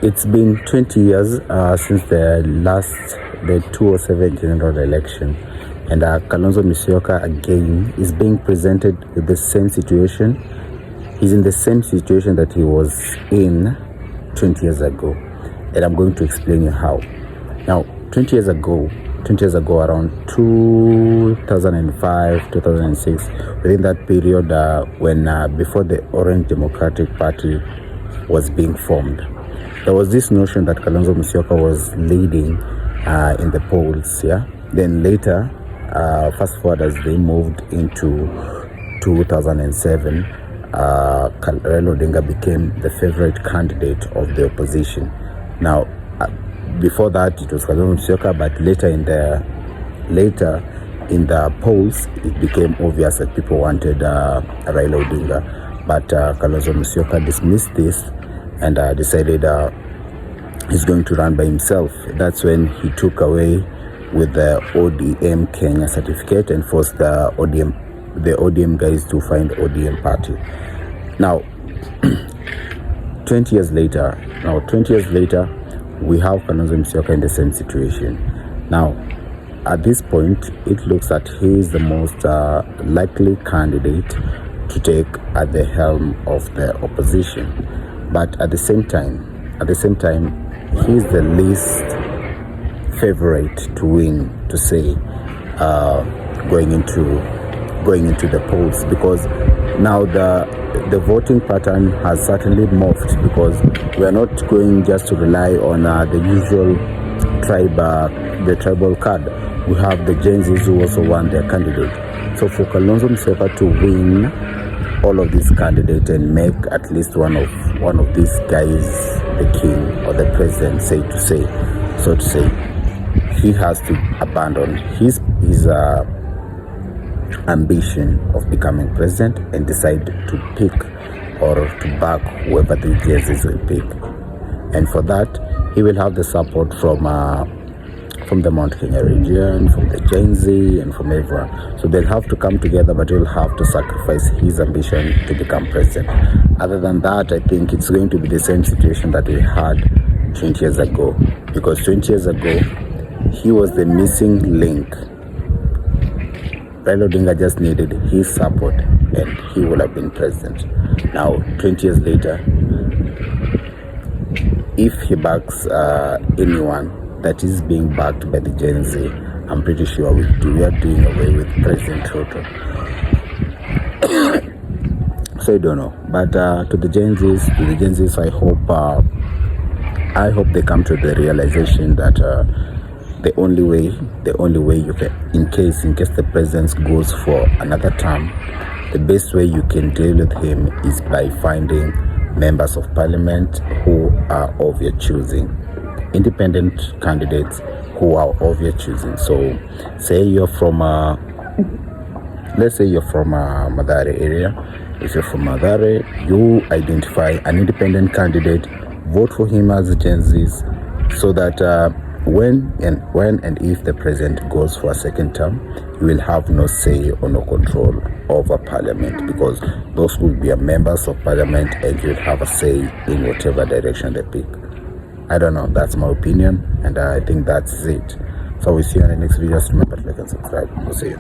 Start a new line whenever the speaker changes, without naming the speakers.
It's been 20 years since the 2007 general election, and Kalonzo Musyoka again is being presented with the same situation. He's in the same situation that he was in 20 years ago, and I'm going to explain you how. Now, 20 years ago, around 2005, 2006, within that period when before the Orange Democratic Party was being formed, there was this notion that Kalonzo Musyoka was leading in the polls, yeah. Then later, fast forward as they moved into 2007, Raila Odinga became the favorite candidate of the opposition. Now, before that, it was Kalonzo Musyoka, but later in the polls, it became obvious that people wanted Raila Odinga, but Kalonzo Musyoka dismissed this and decided he's going to run by himself. That's when he took away with the ODM Kenya certificate and forced the ODM guys to find ODM party. Now, 20 years later, we have Kalonzo Musyoka in the same situation. Now, at this point, it looks that he is the most likely candidate to take at the helm of the opposition. But at the same time, he's the least favorite to win, to say, going into the polls, because now the voting pattern has certainly morphed, because we are not going just to rely on the usual tribal card. We have the Genz who also won their candidate. So for Kalonzo Musyoka to win all of these candidates and make at least one of these guys the king or the president, so to say, he has to abandon his ambition of becoming president and decide to pick or to back whoever the Genz will pick. And for that, he will have the support from the Mount Kenya region, from the Genz, and from everyone. So they'll have to come together, but he'll have to sacrifice his ambition to become president. Other than that, I think it's going to be the same situation that we had 20 years ago, because 20 years ago, he was the missing link. Raila Odinga just needed his support and he would have been president. Now, 20 years later, if he backs anyone that is being backed by the Genz, I'm pretty sure we are doing away with President Ruto. So I don't know, but to the Genz, I hope they come to the realization that the only way you can, in case the president goes for another term, the best way you can deal with him is by finding members of parliament who are of your choosing, independent candidates who are of your choosing. So say you're from let's say you're from Mathare area. If you're from Mathare, you identify an independent candidate, vote for him as a Genz, so that when and if the president goes for a second term, you will have no say or no control over parliament, because those will be members of parliament and you'll have a say in whatever direction they pick. I don't know, that's my opinion, and I think that's it. So we'll see you in the next video. Just remember to like and subscribe. We'll see you.